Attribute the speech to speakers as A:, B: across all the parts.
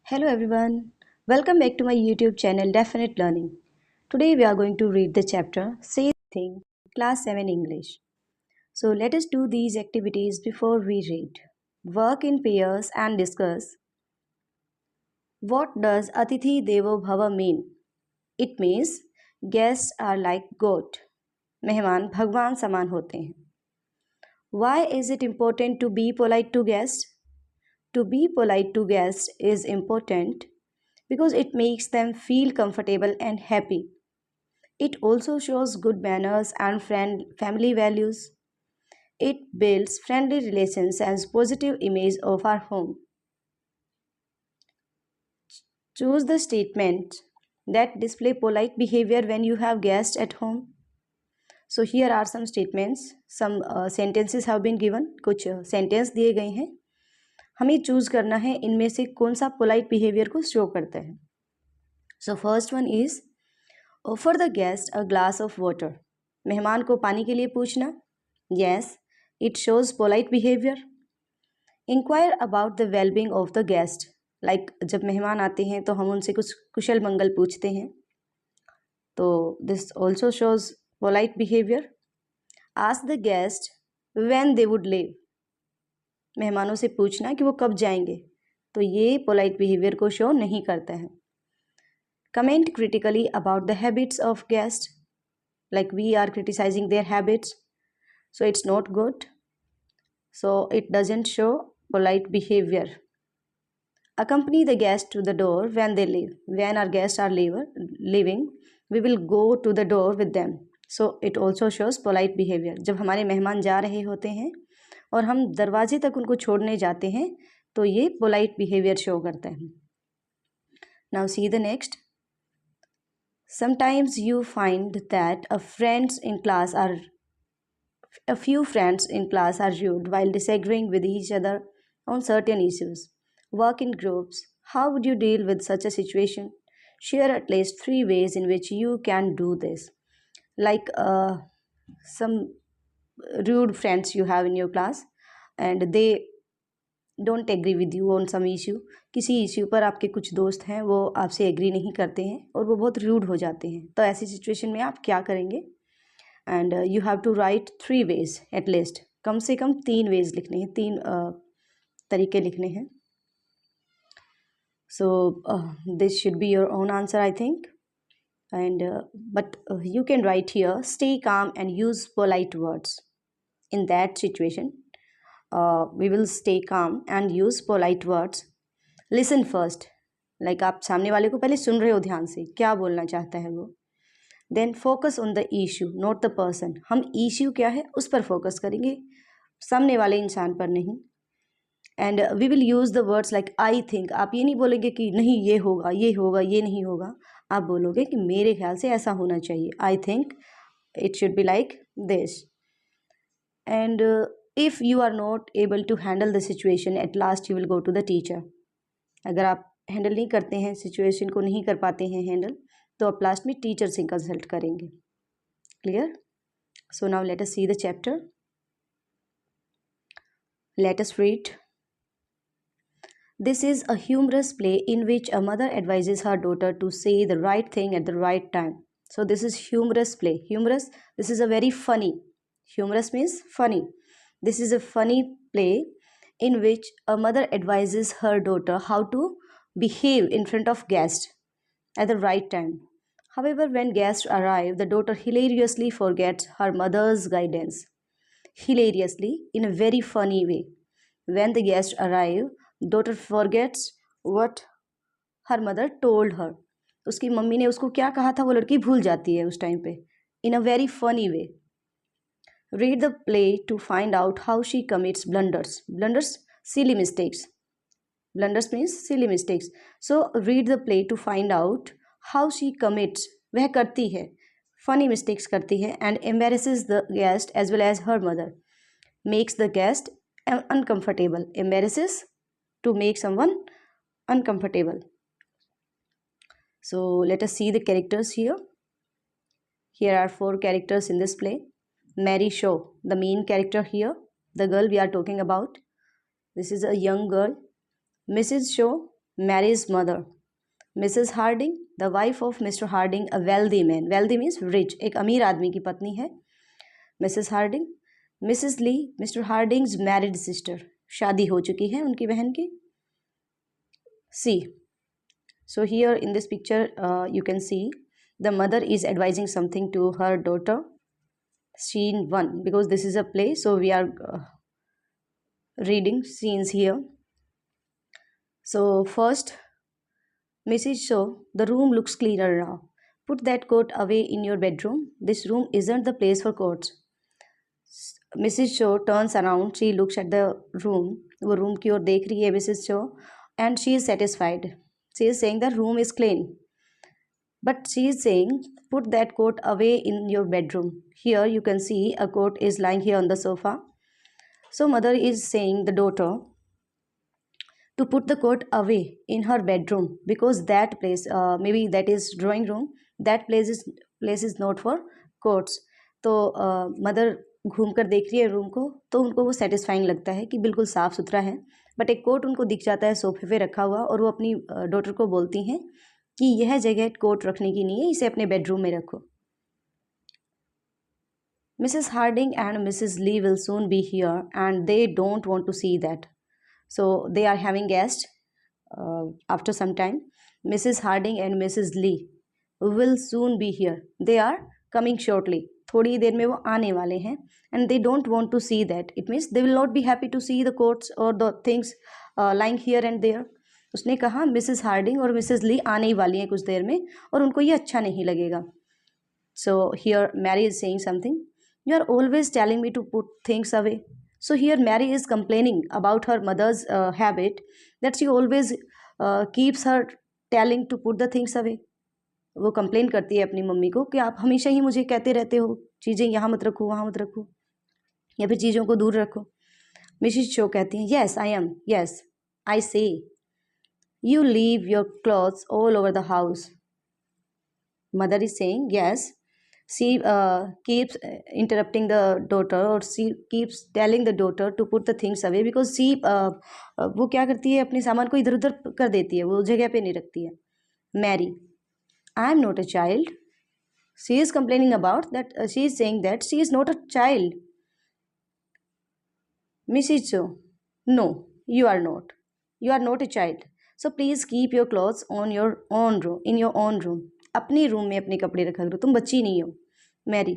A: Hello everyone, welcome back to my YouTube channel Definite Learning. Today we are going to read the chapter Say Thing, Class 7 English. So let us do these activities before we read. Work in pairs and discuss. What does Atithi Devo Bhava mean? It means guests are like goat. मेहमान भगवान समान होते हैं. Why is it important to be polite to guests? To be polite to guests is important because it makes them feel comfortable and happy. It also shows good manners and family values. It builds friendly relations and positive image of our home. Choose the statement that display polite behavior when you have guests at home. So here are some statements. Some sentences have been given. कुछ sentence दिए गए हैं. हमें choose करना है इनमें से कौन सा पोलाइट बिहेवियर को शो करता है. So first one is offer the guest a glass of water. मेहमान को पानी के लिए पूछना. Yes, it shows polite behaviour. Enquire about the wellbeing of the guest. Like जब मेहमान आते हैं तो हम उनसे कुछ कुशल मंगल पूछते हैं, तो this also shows polite behaviour. Ask the guest when they would leave. मेहमानों से पूछना कि वो कब जाएंगे, तो ये पोलाइट बिहेवियर को शो नहीं करता है. Comment critically about the habits of guest. Like we are criticising their habits, so it's not good, so it doesn't show polite behaviour. Accompany the guest to the door when they leave. When our guests are leaving, we will go to the door with them. So it also shows polite behavior. जब हमारे मेहमान जा रहे होते हैं और हम दरवाजे तक उनको छोड़ने जाते हैं, तो ये polite behavior शो करता है. Now see the next. Sometimes you find that a few friends in class are rude while disagreeing with each other on certain issues. Work in groups. How would you deal with such a situation? Share at least 3 ways in which you can do this. Like some rude friends you have in your class and they don't agree with you on some issue. किसी issue पर आपके कुछ दोस्त हैं, वो आपसे agree नहीं करते हैं और वो बहुत rude हो जाते हैं, तो ऐसी situation में आप क्या करेंगे? And you have to write 3 ways at least. कम से कम 3 ways लिखने हैं, 3 तरीके लिखने हैं. So this should be your own answer, I think. And but you can write here, stay calm and use polite words. In that situation, we will stay calm and use polite words. Listen first. Like आप सामने वाले को पहले सुन रहे हो ध्यान से, क्या बोलना चाहता है वो. Then focus on the issue, not the person. हम issue क्या है उस पर focus करेंगे, सामने वाले इंसान पर नहीं. And we will use the words like I think. आप ये नहीं बोलेंगे कि नहीं ये होगा ये होगा ये नहीं होगा, आप बोलोगे कि मेरे ख्याल से ऐसा होना चाहिए. I think it should be like this. And if you are not able to handle the situation, at last you will go to the teacher. अगर आप हैंडल नहीं करते हैं, सिचुएशन को नहीं कर पाते हैं हैंडल, तो आप लास्ट में टीचर से कंसल्ट करेंगे. Clear? So now let us see the chapter. Let us read. This is a humorous play in which a mother advises her daughter to say the right thing at the right time. So this is humorous play. Humorous, this is a very funny. Humorous means funny. This is a funny play in which a mother advises her daughter how to behave in front of guests at the right time. However, when guests arrive, the daughter hilariously forgets her mother's guidance. Hilariously, in a very funny way. When the guests arrive, daughter forgets what her mother told her. उसकी mummy ने उसको क्या कहा था वो लड़की भूल जाती है उस टाइम पे. In a very funny way. Read the play to find out how she commits blunders. Blunders, silly mistakes. Blunders means silly mistakes. So read the play to find out how she commits. वह करती है, funny mistakes करती है, and embarrasses the guest as well as her mother. Makes the guest uncomfortable. Embarrasses, to make someone uncomfortable. So let us see the characters here. Here are 4 characters in this play. Mary Shaw, the main character here, the girl we are talking about. This is a young girl. Mrs. Shaw, Mary's mother, Mrs. Harding, the wife of Mr. Harding, a wealthy man. Wealthy means rich, एक अमीर आदमी की पत्नी है Mrs. Harding. Mrs. Lee, Mr. Harding's married sister, शादी हो चुकी है उनकी बहन की. C. So here in this picture you can see the mother is advising something to her daughter. Scene 1, because this is a play, so we are reading scenes here. So first, Mrs. Shaw, the room looks cleaner now. Put that coat away in your bedroom. This room isn't the place for coats. Mrs. Shaw turns around. She looks at the room. वो room की ओर देख रही है Mrs. Shaw, and she is satisfied. She is saying the room is clean. But she is saying, put that coat away in your bedroom. Here you can see a coat is lying here on the sofa. So mother is saying the daughter to put the coat away in her bedroom, because that place, maybe that is drawing room, that place is not for coats. तो mother घूम कर देख रही है room को, तो उनको वो सेटिस्फाइंग लगता है कि बिल्कुल साफ़ सुथरा है. बट एक कोट उनको दिख जाता है सोफे पे रखा हुआ, और वो अपनी डॉटर को बोलती हैं कि यह जगह कोट रखने की नहीं है, इसे अपने बेडरूम में रखो. Mrs. Harding and Mrs. Lee will soon be here, and they don't want to see that. So they are having guests after some time. Mrs. Harding and Mrs. Lee will soon be here. They are coming shortly. थोड़ी देर में वो आने वाले हैं. And they don't want to see that. It means they will not be happy to see the coats or the things lying here and there. उसने कहा Mrs Hardinge और Mrs ली आने ही वाली हैं कुछ देर में, और उनको ये अच्छा नहीं लगेगा. So here Mary is saying something. You are always telling me to put things away. So here Mary is complaining about her mother's habit, that she always keeps her telling to put the things away. वो complain करती है अपनी mummy को कि आप हमेशा ही मुझे कहते रहते हो चीज़ें यहाँ मत रखो, वहाँ मत रखो, या फिर चीज़ों को दूर रखो. मिसेस शो कहती हैं, yes I am, yes I say, you leave your clothes all over the house. Mother is saying yes. She keeps interrupting the daughter, or she keeps telling the daughter to put the things away, because she वो क्या करती है, अपने सामान को इधर उधर कर देती है, वो जगह पे नहीं रखती है. Mary, I am not a child. She is complaining about that. She is saying that she is not a child. Mrs. Cho, no, you are not. You are not a child. So please keep your clothes on your own room, in your own room. अपने room में अपने कपड़े रखा करो, तुम बच्ची नहीं हो. Mary,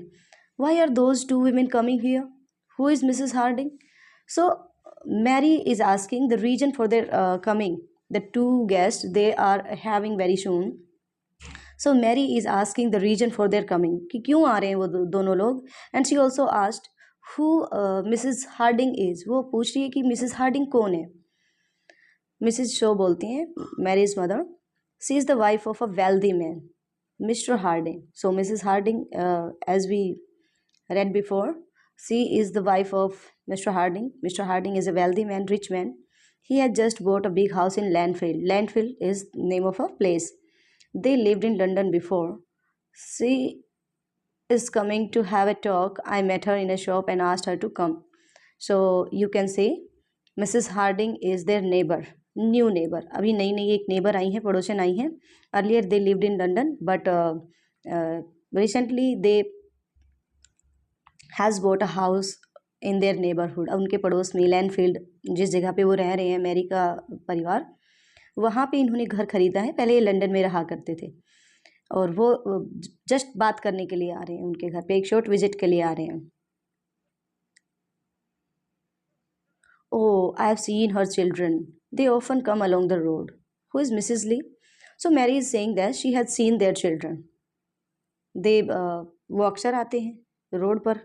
A: why are those two women coming here? Who is Mrs. Harding? So Mary is asking the reason for their coming. The two guests they are having very soon. So Mary is asking the reason for their coming, कि क्यों आ रहे हैं वो दोनों लोग. And she also asked who Mrs. Harding is. वो पूछ रही है कि Mrs. Harding कौन है. Mrs. Shaw बोलती हैं, Mary's mother, she is the wife of a wealthy man, Mr. Harding. So Mrs. Harding, as we read before, she is the wife of Mr. Harding. Mr. Harding is a wealthy man, rich man. He had just bought a big house in Landfield. Landfield is name of a place. They lived in London before. She is coming to have a talk. I met her in a shop and asked her to come. So you can say Mrs. Harding is their neighbor. New neighbour, अभी नई नई एक neighbour I हैं, पड़ोसन आई हैं. Earlier they lived in London, but recently they has bought a house in their neighbourhood. उनके पड़ोस में लैंडफील्ड, जिस जगह पे वो रह रहे हैं मैरी का परिवार, वहाँ पे इन्होंने घर खरीदा है. पहले ये लंदन में रहा करते थे, और वो जस्ट बात करने के लिए आ रहे हैं उनके घर पे, एक शॉर्ट विजिट के लिए आ रहे हैं. Oh, I have seen her children. They often come along the road. Who is Mrs. Lee? So Mary is saying that she has seen their children. They वो अक्सर आते हैं रोड पर,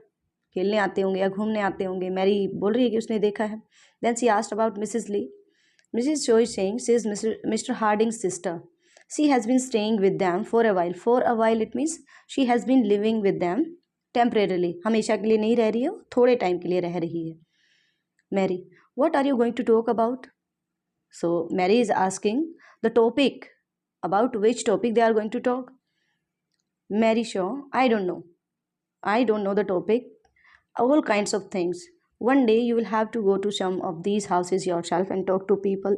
A: खेलने आते होंगे या घूमने आते होंगे. मैरी बोल रही है कि उसने देखा है. Then she asked about Mrs. Lee. Mrs. Shaw is saying she is Mr. Harding's sister. She has been staying with them for a while. For a while it means she has been living with them temporarily. हमेशा के लिए नहीं रह रही है, थोड़े time के लिए रह रही है. Mary, what are you going to talk about? So Mary is asking the topic, about which topic they are going to talk. Mary Shaw, I don't know. I don't know the topic. All kinds of things. One day you will have to go to some of these houses yourself and talk to people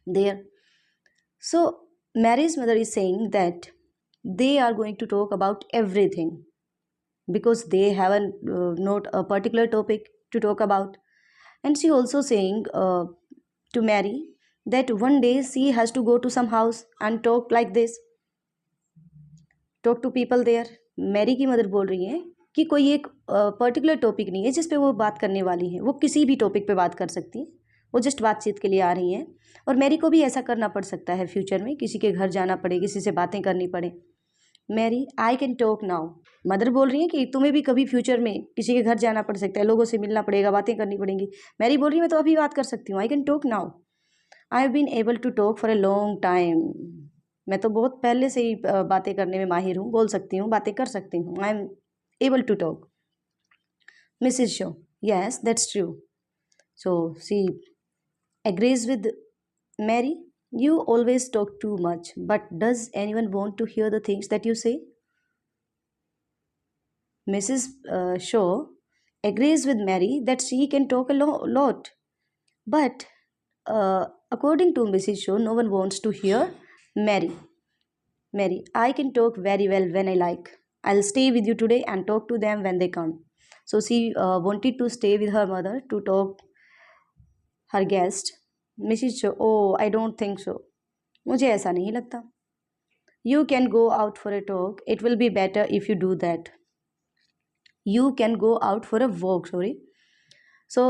A: there. So Mary's mother is saying that they are going to talk about everything because they have not a particular topic to talk about. And she also saying to Mary that one day she has to go to some house and talk like this, talk to people there. Mary की mother बोल रही है कि कोई एक particular topic नहीं है जिस पे वो बात करने वाली है, वो किसी भी टॉपिक पे बात कर सकती है, वो जस्ट बातचीत के लिए आ रही हैं। और मैरी को भी ऐसा करना पड़ सकता है फ्यूचर में, किसी के घर जाना पड़े, किसी से बातें करनी पड़े। Mary I can talk now, mother बोल रही है कि तुम्हें भी कभी फ्यूचर में किसी के घर जाना पड़ सकता है, लोगों से मिलना पड़ेगा, बातें करनी पड़ेंगी। मैरी बोल रही है मैं तो अभी बात कर सकती हूँ, I can talk now, I have been able to talk for a long time. मैं तो बहुत पहले से ही बातें करने में माहिर हूँ, बोल सकती हूँ, बातें कर सकती हूँ, I am able to talk. Mrs Shaw yes that's true. So she agrees with Mary. You always talk too much, but does anyone want to hear the things that you say? Mrs. Shaw agrees with Mary that she can talk a lot, but according to Mrs. Shaw, no one wants to hear Mary. Mary, I can talk very well when I like. I'll stay with you today and talk to them when they come. So she wanted to stay with her mother to talk her guest. Mrs. Shaw, oh, I don't think so. मुझे ऐसा नहीं लगता. You can go out for a talk. It will be better if you do that. You can go out for a walk, sorry. So,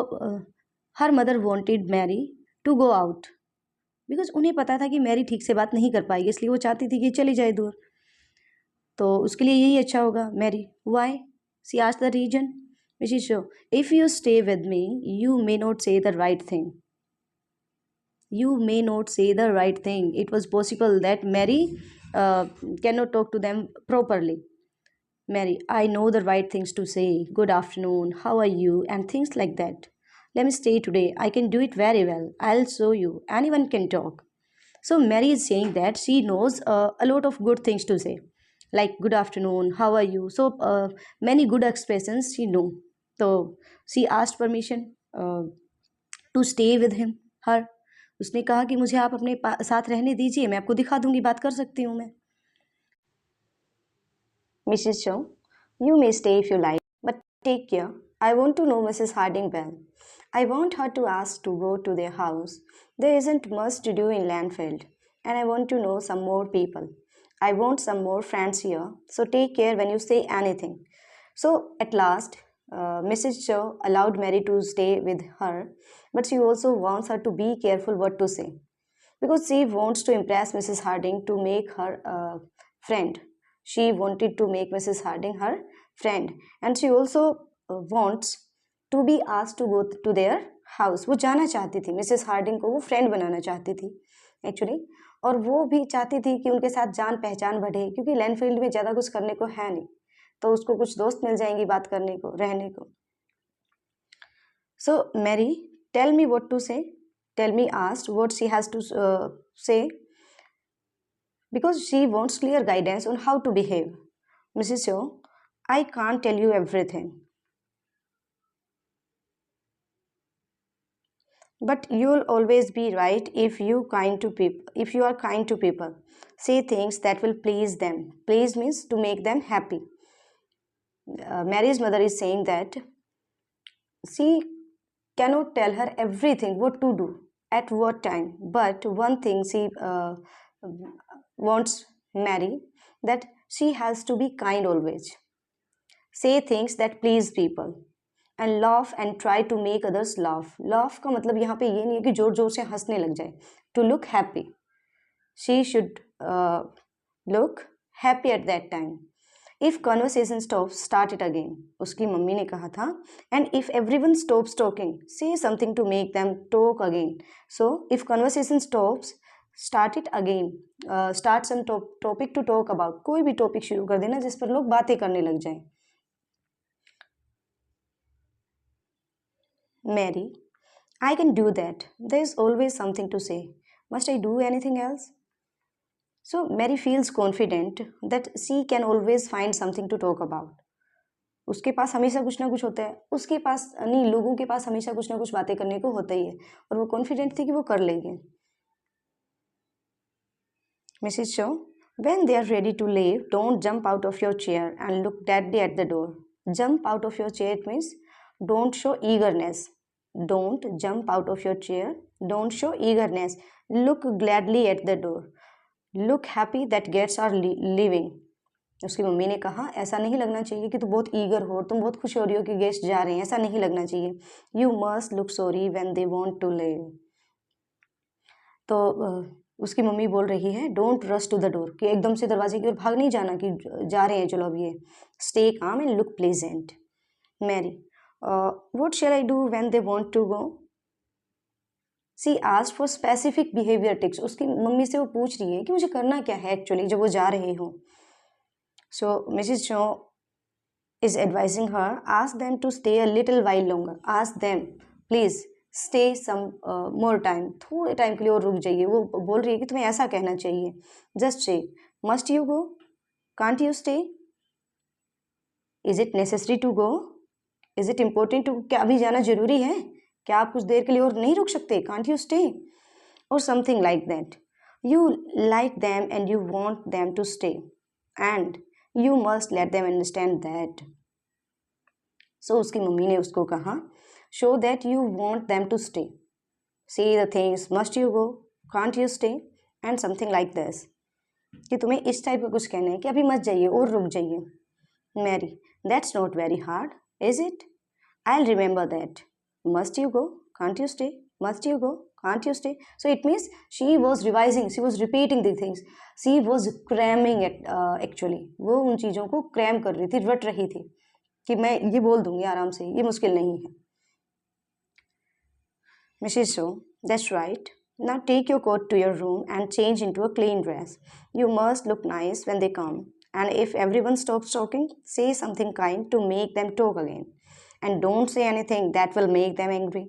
A: her mother wanted Mary to go out. Because उन्हें पता था कि Mary ठीक से बात नहीं कर पाएगी, इसलिए वो चाहती थी कि चली जाए दूर, तो उसके लिए यही अच्छा होगा। Mary, why? She asked the reason. Mrs. Shaw, if you stay with me, you may not say the right thing. You may not say the right thing. It was possible that Mary cannot talk to them properly. Mary, I know the right things to say. Good afternoon, how are you, and things like that. Let me stay today. I can do it very well. I'll show you. Anyone can talk. So Mary is saying that she knows a lot of good things to say, like good afternoon, how are you. So many good expressions she know. So she asked permission to stay with him, her. उसने कहा कि मुझे आप अपने साथ रहने दीजिए, मैं आपको दिखा दूंगी, बात कर सकती हूँ मैं। Mrs. Shaw, you may stay if you like, but take care. I want to know Mrs. Harding well. I want her to ask to go to their house. There isn't much to do in Landfield, and I want to know some more people. I want some more friends here, so take care when you say anything. So at last, Mrs. Shaw allowed Mary to stay with her, but she also wants her to be careful what to say, because she wants to impress Mrs. Harding to make her a friend. She wanted to make Mrs. Harding her friend, and she also wants to be asked to go to their house. वो जाना चाहती थी, Mrs Hardinge को वो friend बनाना चाहती थी actually, और वो भी चाहती थी कि उनके साथ जान पहचान बढ़े, क्योंकि लैंडफील्ड में ज़्यादा कुछ करने को है नहीं, तो उसको कुछ दोस्त मिल जाएंगी बात करने को, रहने को. So Mary, tell me what to say. Tell me asked what she has to say, because she wants clear guidance on how to behave. Mrs. Shaw, I can't tell you everything, but you'll always be right if you are kind to people. Say things that will please them. Please means to make them happy. Mary's mother is saying that she cannot tell her everything what to do at what time, but one thing she wants Mary, that she has to be kind always. Say things that please people and laugh and try to make others laugh. Laugh का मतलब यहाँ पे ये नहीं है कि जोर जोर से हंसने लग जाए. To look happy. She should look happy at that time. If conversation stops, start it again. उसकी मम्मी ने कहा था. And if everyone stops talking, say something to make them talk again. So if conversation stops, start it again. Start some topic to talk about. कोई भी topic शुरू कर देना जिस पर लोग बातें करने लग जाएं. Mary, I can do that. There is always something to say. Must I do anything else? So Mary feels confident that she can always find something to talk about. उसके पास हमेशा कुछ ना कुछ होता है, उसके पास नहीं, लोगों के पास हमेशा कुछ ना कुछ बातें करने को होता ही है, और वो कॉन्फिडेंट थी कि वो कर लेगी. Mrs. Shaw, when they are ready to leave, don't jump out of your chair and look deadly at the door. Jump out of your chair means don't show eagerness. Don't jump out of your chair. Don't show eagerness. Look gladly at the door. Look happy that guests are leaving. उसकी mummy ने कहा ऐसा नहीं लगना चाहिए कि तुम बहुत ईगर हो, तुम बहुत खुश हो रही हो कि गेस्ट जा रहे हैं, ऐसा नहीं लगना चाहिए. You must look sorry when they want to leave. तो उसकी मम्मी बोल रही है don't rush to the door, कि एकदम से दरवाजे की ओर भाग नहीं जाना कि जा रहे हैं चलो अब ये. Stay calm and look pleasant. Mary, what shall I do when they want to go. She asked for specific behaviour tips. उसकी मम्मी से वो पूछ रही है कि मुझे करना क्या है एक्चुअली जब वो जा रहे हो. So Mrs Shaw is advising her, ask them to stay a little while longer. Ask them, please stay some more time. थोड़े टाइम के लिए और रुक जाइए. वो बोल रही है कि तुम्हें ऐसा कहना चाहिए. Just say, must you go? Can't you stay? Is it necessary to go? Is it important to? क्या अभी जाना जरूरी है? क्या आप कुछ देर के लिए और नहीं रुक सकते? Can't you stay? Or something like that. You like them and you want them to stay. And you must let them understand that. So उसकी मम्मी ने उसको कहा show that you want them to stay. Say the things must you go, can't you stay and something like this. कि तुम्हें इस type का कुछ कहना है कि अभी मत जाइए और रुक जाइए. Mary, that's not very hard, is it? I'll remember that. Must you go? Can't you stay? Must you go? Can't you stay? So it means she was revising, she was repeating the things. She was cramming it actually. वो उन चीज़ों को cram कर रही थी, रट रही थी कि मैं ये बोल दूंगी आराम से, ये मुश्किल नहीं है. Mrs. Shaw, that's right. Now take your coat to your room and change into a clean dress. You must look nice when they come. And if everyone stops talking, say something kind to make them talk again. And don't say anything that will make them angry.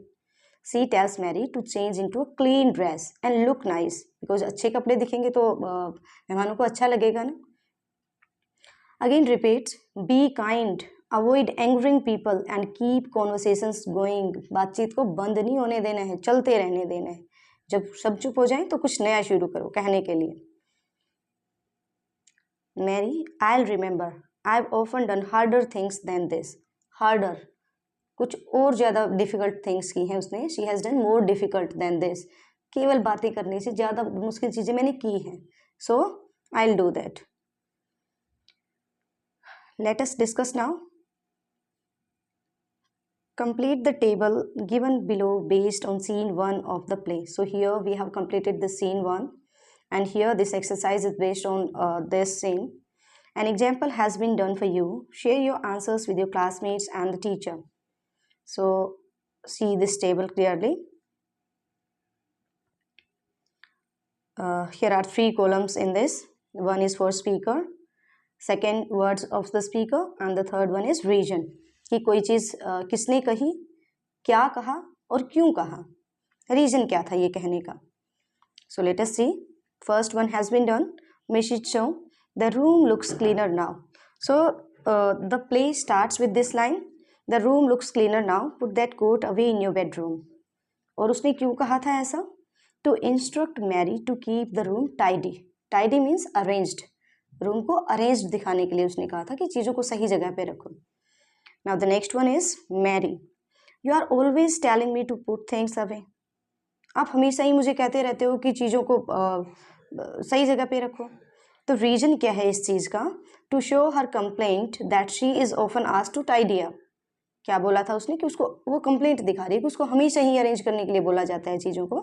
A: She tells Mary to change into a clean dress and look nice. Because अच्छे कपड़े दिखेंगे तो मेहमानों को अच्छा लगेगा ना. Again repeats, be kind. Avoid angering people and keep conversations going. बातचीत को बंद नहीं होने देना है, चलते रहने देना है. जब सब चुप हो जाएं तो कुछ नया शुरू करो कहने के लिए. Mary, I'll remember. I've often done harder things than this. Harder. कुछ और ज़्यादा डिफ़िकल्ट थिंग्स की हैं उसने. She has done more difficult than this. केवल बातें करने से ज़्यादा मुश्किल चीज़ें मैंने की हैं. So I will do that. Let us discuss now. Complete the table given below based on scene 1 of the play. So here we have completed the scene 1 and here this exercise is based on this scene. An example has been done for you. Share your answers with your classmates and the teacher. So see this table clearly. Here are 3 columns in this. One is for speaker, second words of the speaker and the third one is region. कि कोई चीज़ किसने कही, क्या कहा और क्यों कहा. Reason क्या था ये कहने का. So let us see. First one has been done. Mrs. Shaw, the room looks cleaner now. So the play starts with this line. The room looks cleaner now. Put that coat away in your bedroom. और उसने क्यों कहा था ऐसा? To instruct Mary to keep the room tidy. Tidy means arranged. Room को arranged दिखाने के लिए उसने कहा था कि चीज़ों को सही जगह पे रखो. Now the next one is Mary. You are always telling me to put things away. आप हमेशा ही मुझे कहते रहते हो कि चीज़ों को सही जगह पे रखो. तो रीजन क्या है इस चीज़ का? To show her complaint that she is often asked to tidy up. क्या बोला था उसने कि उसको वो कंप्लेंट दिखा रही है कि उसको हमेशा ही अरेंज करने के लिए बोला जाता है चीज़ों को.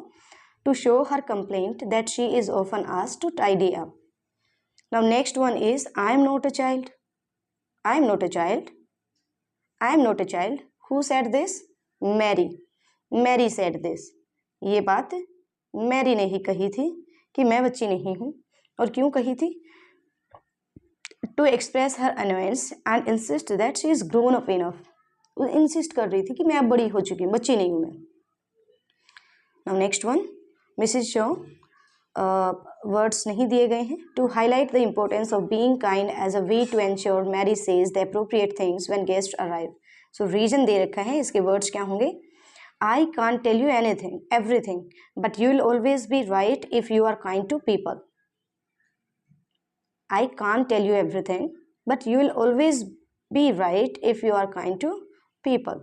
A: To show her complaint that she is often asked to tidy up. Now next one is I am not a child. I am not a child. I am not a child. Who said this? Mary. Mary said this. ये बात Mary ने ही कही थी कि मैं बच्ची नहीं हूँ. और क्यों कही थी? To express her annoyance and insist that she is grown up enough. वो इंसिस्ट कर रही थी कि मैं अब बड़ी हो चुकी हूँ, बच्ची नहीं हूँ मैं. Now next one, Mrs. Shaw. Words नहीं दिए गए हैं. To highlight the importance of being kind as a way to ensure Mary says the appropriate things when guests arrive. So reason दे रखा है. इसके वर्ड्स क्या होंगे? I can't tell you anything, everything, but you will always be right if you are kind to people. I can't tell you everything, but you will always be right if you are kind to people.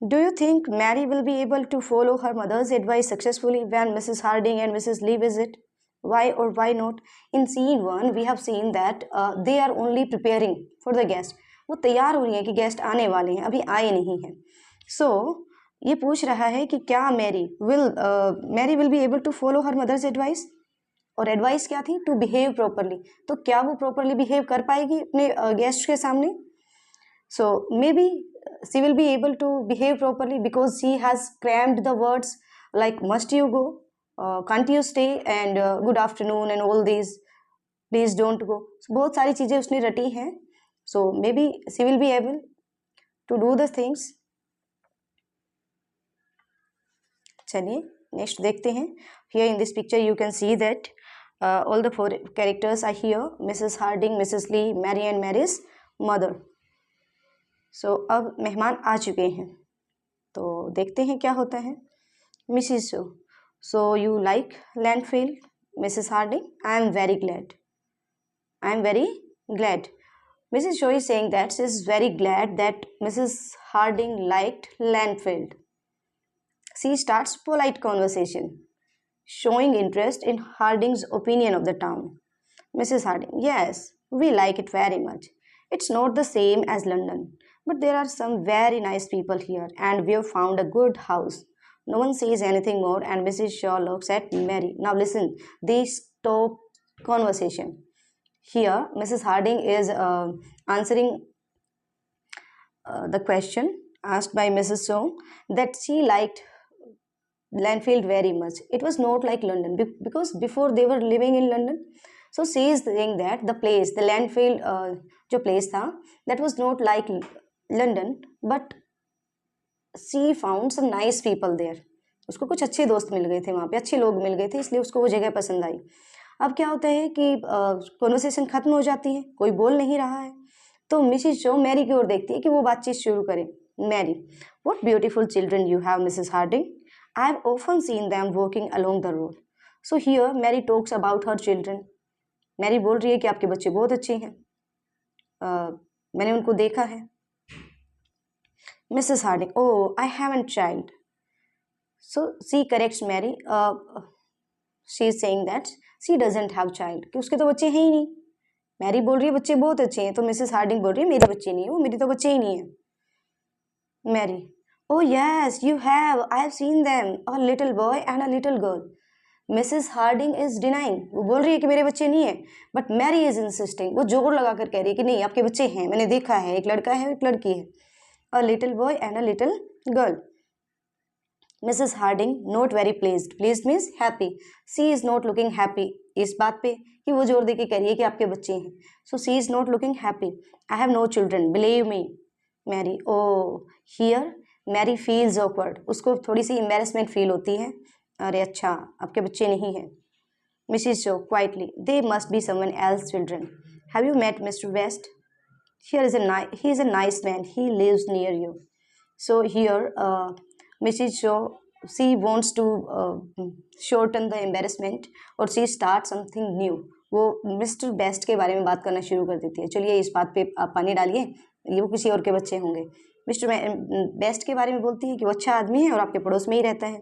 A: Do you think Mary will be able to follow her mother's advice successfully when Mrs. Harding and Mrs. Lee visit? Why or why not? In scene 1, we have seen that they are only preparing for the guest. वो तैयार हो रही हैं कि guest आने वाले हैं, अभी आए नहीं हैं. So, ये पूछ रहा है कि क्या Mary will be able to follow her mother's advice. और एडवाइस क्या थी? To behave properly. तो क्या वो प्रॉपरली बिहेव कर पाएगी अपने गेस्ट के सामने? So maybe she will be able to behave properly because she has crammed the words like must you go, can't you stay, and good afternoon and all these, please don't go. So बहुत सारी चीज़ें उसने रटी हैं. So maybe she will be able to do the things. चलिए next देखते हैं. Here in this picture you can see that all the 4 characters are here: Mrs. Harding, Mrs. Lee, Mary and Mary's mother. So अब मेहमान आ चुके हैं, तो देखते हैं क्या होता है. Mrs show, so you like Landfield? Mrs. Harding, I am very glad. I am very glad. Mrs. Shaw is saying that she is very glad that Mrs. Harding liked Landfield. She starts polite conversation, showing interest in Harding's opinion of the town. Mrs. Harding, yes, we like it very much. It's not the same as London, but there are some very nice people here, and we have found a good house. No one says anything more, and Mrs. Shaw looks at Mary. Now listen, they stop conversation. Here, Mrs. Harding is answering the question asked by Mrs. Shaw, that she liked Landfield very much. It was not like London because before they were living in London. So she is saying that the Landfield जो place था, that was not like London, but she found some nice people there. उसको कुछ अच्छे दोस्त मिल गए थे वहाँ पे, अच्छे लोग मिल गए थे, इसलिए उसको वो जगह पसंद आई. अब क्या होता है कि कॉन्वर्सेशन खत्म हो जाती है, कोई बोल नहीं रहा है, तो मिसिस शो मैरी की ओर देखती है कि वो बातचीत शुरू करे. Mary, what beautiful children you have, Mrs. Harding. I have often seen them walking along the road. So here Mary talks about her children. Mary बोल रही है कि आपके बच्चे बहुत अच्छे हैं, मैंने उनको देखा है. Mrs. Harding, oh, I haven't child. So she corrects Mary. She is saying that she doesn't have child, कि उसके तो बच्चे हैं ही नहीं. मैरी बोल रही है बच्चे बहुत अच्छे हैं, तो मिसेस हार्डिंग बोल रही है मेरे बच्चे नहीं है, वो मेरी तो बच्चे ही नहीं है. Mary, oh yes, you have. I have seen them, a little boy and a little girl. Mrs Harding is dining. वो बोल रही है कि मेरे बच्चे नहीं है, बट मैरी इज इंसिस्टिंग. वो जोर लगा कर कह रही है कि नहीं, आपके बच्चे हैं, मैंने देखा है, एक लड़का है एक लड़की है. A little boy and a little girl. Mrs. Harding, not very pleased. Pleased means happy. She is not looking happy. इस बात पे कि वो जोर दे के कह रही है कि आपके बच्चे हैं. So she is not looking happy. I have no children. Believe me. Mary, oh, here Mary feels awkward. उसको थोड़ी सी embarrassment feel होती है. अरे अच्छा, आपके बच्चे नहीं हैं. Mrs. Shaw, quietly, they must be someone else's children. Have you met Mr. West? He is a nice man. He lives near you. So here, Mrs. Shaw, she wants to shorten the embarrassment, और she starts something new. वो mister best के बारे में बात करना शुरू कर देती है. चलिए इस बात पे आप पानी डालिए, ये वो किसी और के बच्चे होंगे. मिस्टर बेस्ट के बारे में बोलती है कि वो अच्छा आदमी है और आपके पड़ोस में ही रहता है.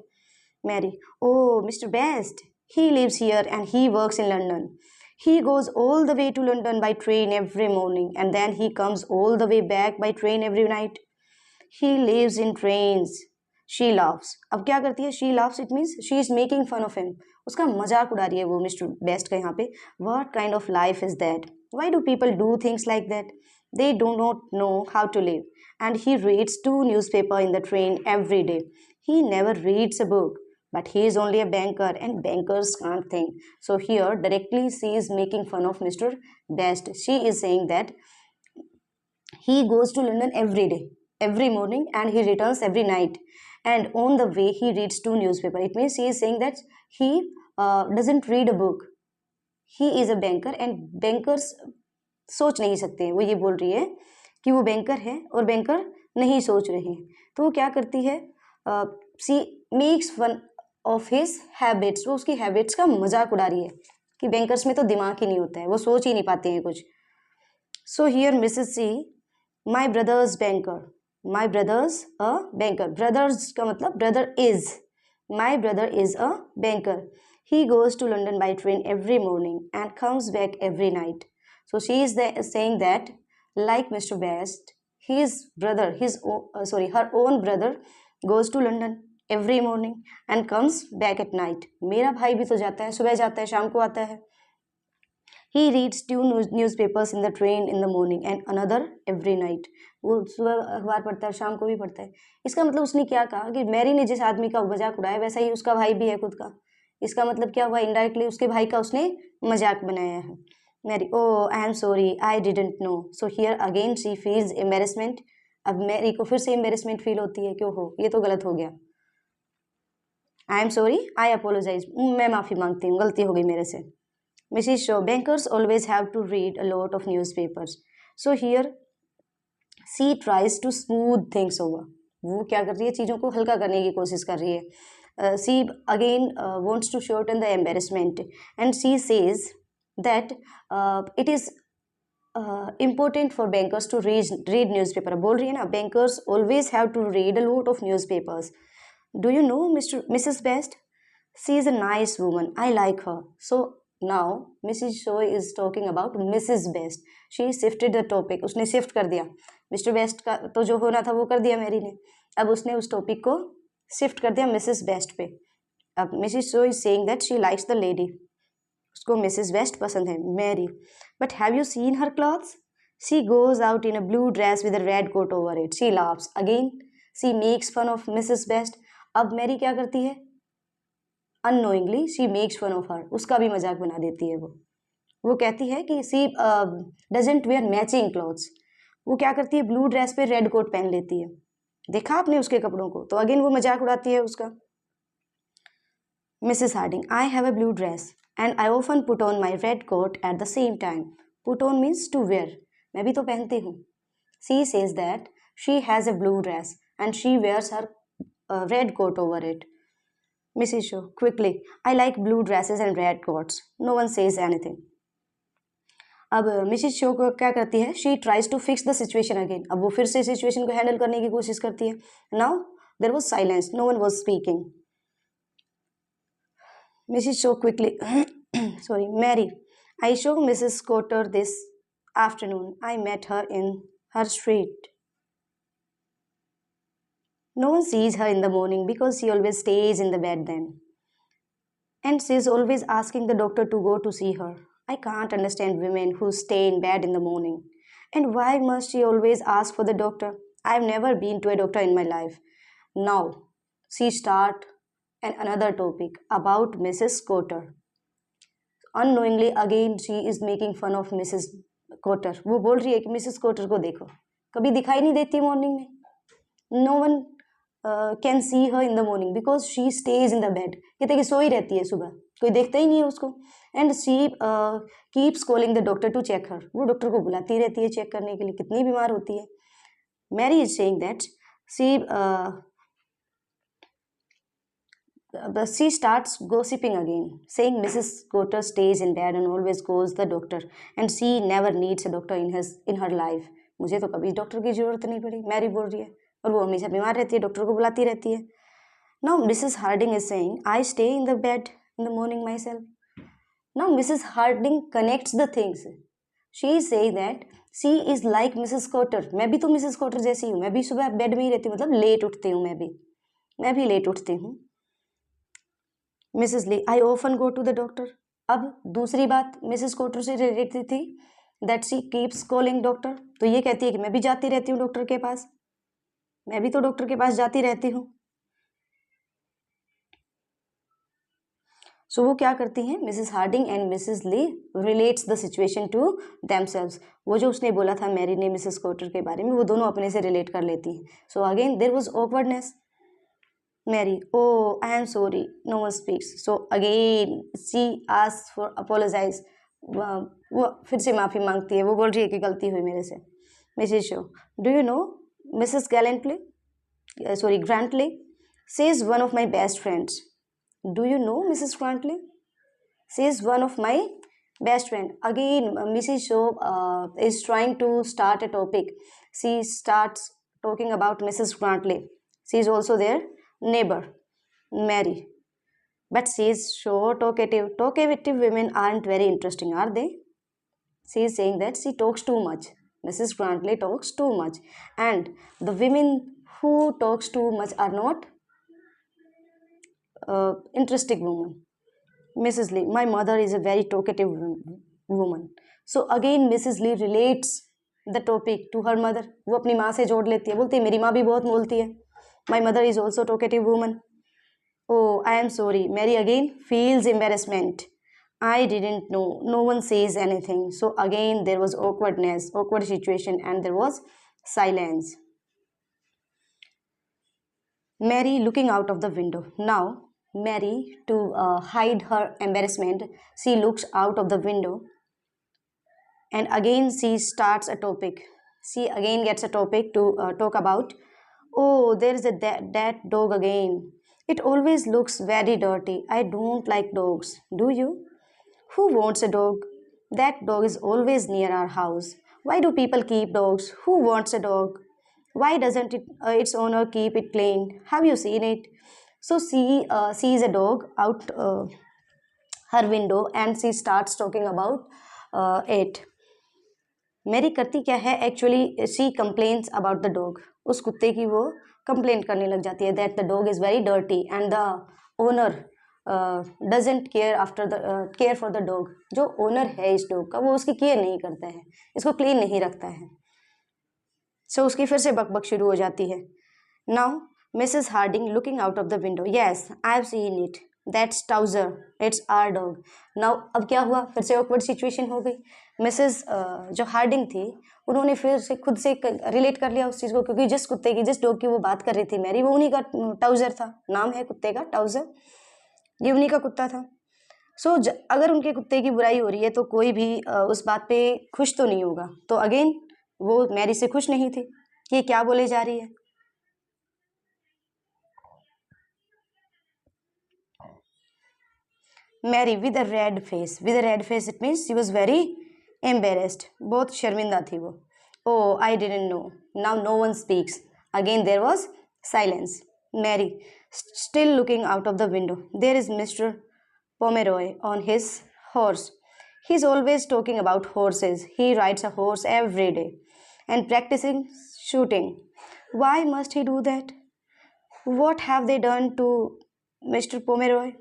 A: Mary, oh, Mr. Best, he lives here and he works in London. He goes all the way to London by train every morning, and then he comes all the way back by train every night. He lives in trains. She laughs. अब क्या करती है? She laughs, it means she is making fun of him. उसका मजाक उड़ा रही है वो मिस्टर बेस्ट का यहाँ पे. What kind of life is that? Why do people do things like that? They do not know how to live. And he reads 2 newspapers in the train every day. He never reads a book. But he is only a banker, and bankers can't think. So here, directly, she is making fun of Mr. Best. She is saying that he goes to London every day, every morning, and he returns every night. And on the way, he reads 2 newspapers. It means she is saying that he doesn't read a book. He is a banker, and bankers सोच नहीं सकते हैं. वो ये बोल रही है कि वो बैंकर है और बैंकर नहीं सोच रहे हैं. तो वो क्या करती है? She makes fun of his habits. वो उसकी हैबिट्स का मजाक उड़ा रही है कि बैंकर्स में तो दिमाग ही नहीं होता है, वो सोच ही नहीं पाते हैं कुछ. So here Mrs she, my brother's banker, my brother's a banker, brother's का मतलब brother is, my brother is a banker. He goes to London by train every morning and comes back every night. So she is saying that, like Mr. Best, his brother, her own brother goes to London every morning and comes back at night. मेरा भाई भी तो जाता है, सुबह जाता है, शाम को आता है. He reads 2 newspapers in the train in the morning and another every night. वो सुबह अखबार पढ़ता है, शाम को भी पढ़ता है. इसका मतलब उसने क्या कहा कि मैरी ने जिस आदमी का मजाक उड़ाया वैसा ही उसका भाई भी है खुद का. इसका मतलब क्या हुआ, इनडायरेक्टली उसके भाई का उसने मजाक बनाया है. Mary, oh I am sorry, I didn't know. So here again she feels embarrassment. अब मैरी को फिर से एम्बेरसमेंट फील होती है, क्यों हो, ये तो गलत हो गया. I am sorry, I apologise, मैं माफ़ी मांगती हूँ, गलती हो गई मेरे से. Mrs. Shaw, bankers always have to read a lot of newspapers. So here, she tries to smooth things over. वो क्या कर रही है, चीज़ों को हल्का करने की कोशिश कर रही है. She again wants to shorten the embarrassment, and she says that it is important for bankers to read newspaper. बोल रही है ना, bankers always have to read a lot of newspapers. Do you know Mrs. Best? She is a nice woman. I like her. So now Mrs. Shaw is talking about Mrs. Best. She shifted the topic. उसने shift कर दिया. Mister best का तो जो होना था वो कर दिया मैरी ने. अब उसने उस टॉपिक को शिफ्ट कर दिया मिसेस बेस्ट पे. अब Mrs Shaw is saying that she likes the lady. उसको मिसेस बेस्ट पसंद है, Mary. But have you seen her clothes? She goes out in a blue dress with a red coat over it. She laughs again. She makes fun of Mrs Best. अब Mary क्या करती है, unknowingly she makes fun of her, उसका भी मजाक बना देती है. वो कहती है कि सी डजंट वेयर मैचिंग क्लॉथ्स. वो क्या करती है, ब्लू ड्रेस पे रेड कोट पहन लेती है. देखा आपने उसके कपड़ों को, तो अगेन वो मजाक उड़ाती है उसका. Mrs Harding, I have a blue dress and I often put on my red coat at the same time. Put on means to wear, मैं भी तो पहनती हूँ. She says that she has a blue dress and she wears her red coat over it. Mrs. Shaw, quickly, I like blue dresses and red coats. No one says anything. अब Mrs show को क्या करती है, she tries to fix the situation again. अब वो फिर से situation को हैंडल करने की कोशिश करती है. Now there was silence, no one was speaking. Mrs Shaw quickly, sorry, Mary, I saw Mrs Cotter this afternoon. I met her in her street. No one sees her in the morning because she always stays in the bed then. And she is always asking the doctor to go to see her. I can't understand women who stay in bed in the morning. And why must she always ask for the doctor? I've never been to a doctor in my life. Now, she start another topic about Mrs. Cotter. Unknowingly, again, she is making fun of Mrs. Cotter. वो बोल रही है कि Mrs कोटर को देखो, कभी दिखाई नहीं देती मॉर्निंग में. No one can see her in the morning because she stays in the bed. कहते कि सोई रहती है, सुबह कोई देखता ही नहीं है उसको. And she keeps calling the doctor to check her. वो डॉक्टर को बुलाती रहती है चेक करने के लिए, कितनी बीमार होती है. Mary is saying that she starts gossiping again, saying Mrs. Cotter stays in bed and always goes the doctor and she never needs a doctor in her life. मुझे तो कभी डॉक्टर की जरूरत नहीं पड़ी, मैरी बोल रही है, और वो हमेशा बीमार रहती है, डॉक्टर को बुलाती रहती है. Now Mrs. Harding is saying, I stay in the bed in the morning myself. Now Mrs. Harding connects the things. She is saying that she is like Mrs. Cotter. मैं भी तो मिसेस कोटर जैसी हूँ, मैं भी सुबह बेड में ही रहती हूँ, मतलब लेट उठती हूँ, मैं भी लेट उठती हूँ. Mrs Lee, I often go to the doctor. अब दूसरी बात मिसेस कोटर से रिलेटेड थी, that she keeps calling doctor. तो ये कहती है कि मैं भी जाती रहती हूँ डॉक्टर के पास, मैं भी तो डॉक्टर के पास जाती रहती हूँ. सो वो क्या करती हैं, Mrs Harding and Mrs Lee relates the situation to themselves. वो जो उसने बोला था मैरी ने मिसेस कोटर के बारे में, वो दोनों अपने से रिलेट कर लेती हैं. So again there was awkwardness. Mary, oh, I am sorry. No one speaks. So again, she asks for apologize. वो फिर से माफ़ी मांगती है, वो बोल रही है कि गलती हुई मेरे से. Mrs. Shaw, do you know Mrs. Gallantly? Grantley? She is one of my best friends. Do you know Mrs. Grantley? She is one of my best friend. Again, Mrs. Shaw is trying to start a topic. She starts talking about Mrs. Grantley. She is also their neighbor, Mary. But she is so talkative. Talkative women aren't very interesting, are they? She is saying that she talks too much. Mrs. Grantley talks too much, and the women who talks too much are not interesting woman. Mrs. Lee, my mother is a very talkative woman. So again Mrs. Lee relates the topic to her mother. वो अपनी माँ से जोड़ लेती है, बोलती है मेरी माँ भी बहुत बोलती है. My mother is also talkative woman. Oh, I am sorry. Mary again feels embarrassment. I didn't know. No one says anything. So again there was awkwardness, awkward situation, and there was silence. Mary looking out of the window. Now, Mary, to hide her embarrassment, she looks out of the window, and again she starts a topic. She again gets a topic to talk about. Oh, there is that dog again. It always looks very dirty. I don't like dogs. Do you? Who wants a dog? That dog is always near our house. Why do people keep dogs? Who wants a dog? Why doesn't its owner keep it clean? Have you seen it? So she sees a dog out her window and she starts talking about it. मेरी करती क्या है actually she complains about the dog. उस कुत्ते की वो complaint करने लग जाती है that the dog is very dirty and the owner doesn't care for the dog. जो ओनर है इस डॉग का वो उसकी केयर नहीं करता है, इसको क्लीन नहीं रखता है. सो उसकी फिर से बकबक शुरू हो जाती है. Now Mrs Harding looking out of the window. Yes I have seen it. That's Towser. It's our dog. Now अब क्या हुआ, फिर से ऑकवर्ड सिचुएशन हो गई. मिसेस जो हार्डिंग थी उन्होंने फिर से खुद से रिलेट कर लिया उस चीज़ को, क्योंकि जिस कुत्ते की जिस डॉग की वो बात कर रही थी मैरी, वो उन्हीं का टाउजर था. नाम है कुत्ते का टाउजर, ये उन्हीं का कुत्ता था. सो अगर उनके कुत्ते की बुराई हो रही है तो कोई भी उस बात पे खुश तो नहीं होगा. तो अगेन वो मैरी से खुश नहीं थी कि ये क्या बोले जा रही है. Mary with a red face. With a red face it means she was very embarrassed. बहुत शर्मिंदा थी वो. Oh I didn't know. Now no one speaks. Again there was silence. Mary still looking out of the window. There is Mr. Pomeroy on his horse. He's always talking about horses. He rides a horse every day and practicing shooting. Why must he do that? What have they done to Mr. Pomeroy?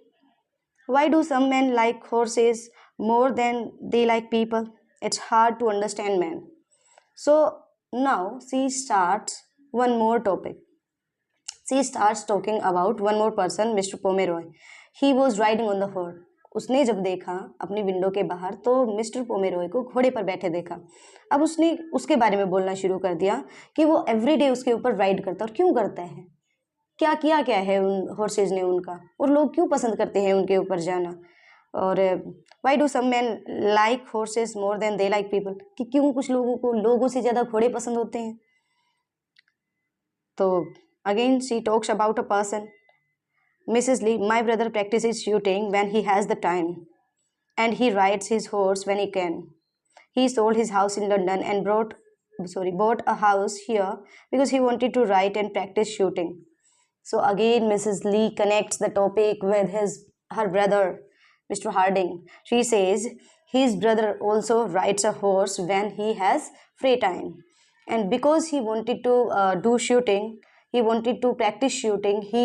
A: Why do some men like horses more than they like people? It's hard to understand men. So now she starts one more topic. She starts talking about one more person, Mr. Pomeroy. He was riding on the horse. उसने जब देखा अपनी window के बाहर तो mister पोमेरॉय को घोड़े पर बैठे देखा. अब उसने उसके बारे में बोलना शुरू कर दिया कि वो एवरीडे उसके ऊपर राइड करता है. और क्यों करता है, क्या किया क्या है उन हॉर्सेज ने उनका, और लोग क्यों पसंद करते हैं उनके ऊपर जाना. और why do some man like horses more than they like people, कि क्यों कुछ लोगों को लोगों से ज़्यादा घोड़े पसंद होते हैं. तो again she talks about a person. Mrs. Lee, my brother practices shooting when he has the time and he rides his horse when he can. He sold his house in London and bought a house here because he wanted to ride and practice shooting. So again Mrs. Lee connects the topic with her brother, Mr. Harding. She says his brother also rides a horse when he has free time, and because he wanted to do shooting, he wanted to practice shooting, he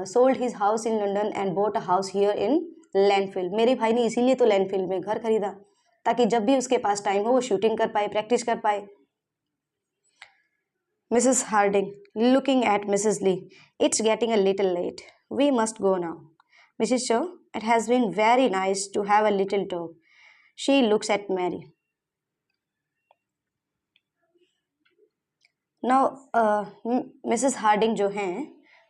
A: sold his house in London and bought a house here in लैंडफिल्ड. मेरे भाई ने इसीलिए तो लैंडफिल्ड में घर खरीदा ताकि जब भी उसके पास टाइम हो वो शूटिंग कर पाए, प्रैक्टिस कर पाए. Mrs. Harding looking at Mrs. Lee. It's getting a little late. We must go now. Mrs. Shaw, it has been very nice to have a little talk. She looks at Mary. Now Mrs Harding जो हैं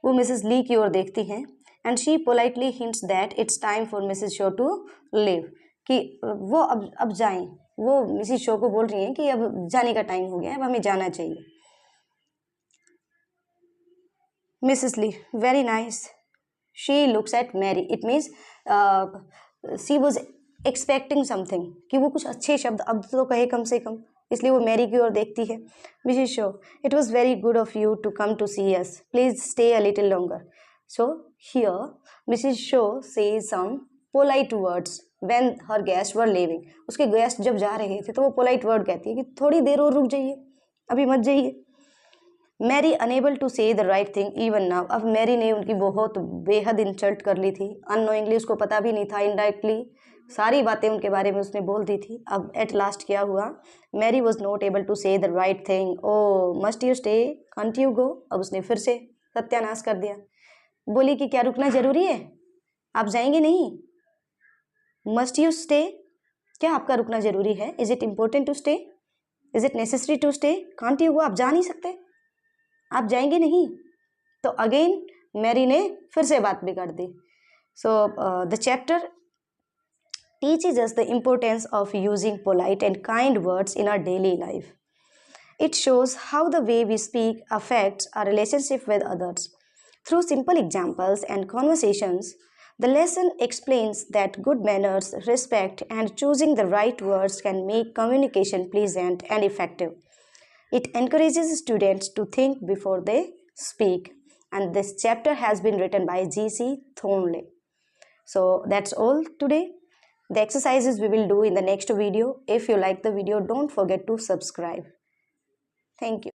A: वो Mrs Lee की ओर देखती हैं and she politely hints that it's time for Mrs Shaw to leave, कि वो अब जाएं. वो मिसेस शो को बोल रही हैं कि अब जाने का टाइम हो गया है, अब हमें जाना चाहिए. Mrs Lee very nice. She looks at Mary. It means she was expecting something कि वो कुछ अच्छे शब्द अब तो कहे कम से कम, इसलिए वो मैरी की ओर देखती है. Mrs Shaw, it was very good of you to come to see us, please stay a little longer. So here Mrs Shaw says some polite words when her guest were leaving. उसके guest जब जा रहे थे तो वो polite word कहती है कि थोड़ी देर और रुक जाइए, अभी मत जाइए. Mary unable to say the right thing even now. अब मैरी ने उनकी बहुत बेहद इंसल्ट कर ली थी. अननोइंगली, उसको पता भी नहीं था, इनडायरेक्टली सारी बातें उनके बारे में उसने बोल दी थी. अब एट लास्ट क्या हुआ, Mary was not able to say the right thing. Oh must you stay, can't you go. अब उसने फिर से सत्यानाश कर दिया. बोली कि क्या रुकना जरूरी है, आप जाएंगे नहीं. मस्ट यू स्टे, क्या आपका रुकना जरूरी है. Is it important to stay, is it necessary to stay, can't you go, आप जा नहीं सकते, आप जाएंगे नहीं. तो अगेन मैरी ने फिर से बात बिगाड़ दी. So the chapter teaches us the importance of using polite and kind words in our daily life. It shows how the way we speak affects our relationship with others. Through simple examples and conversations, the lesson explains that good manners, respect, and choosing the right words can make communication pleasant and effective. It encourages students to think before they speak. And this chapter has been written by G.C. Thornley. So that's all today. The exercises we will do in the next video. If you like the video, don't forget to subscribe. Thank you.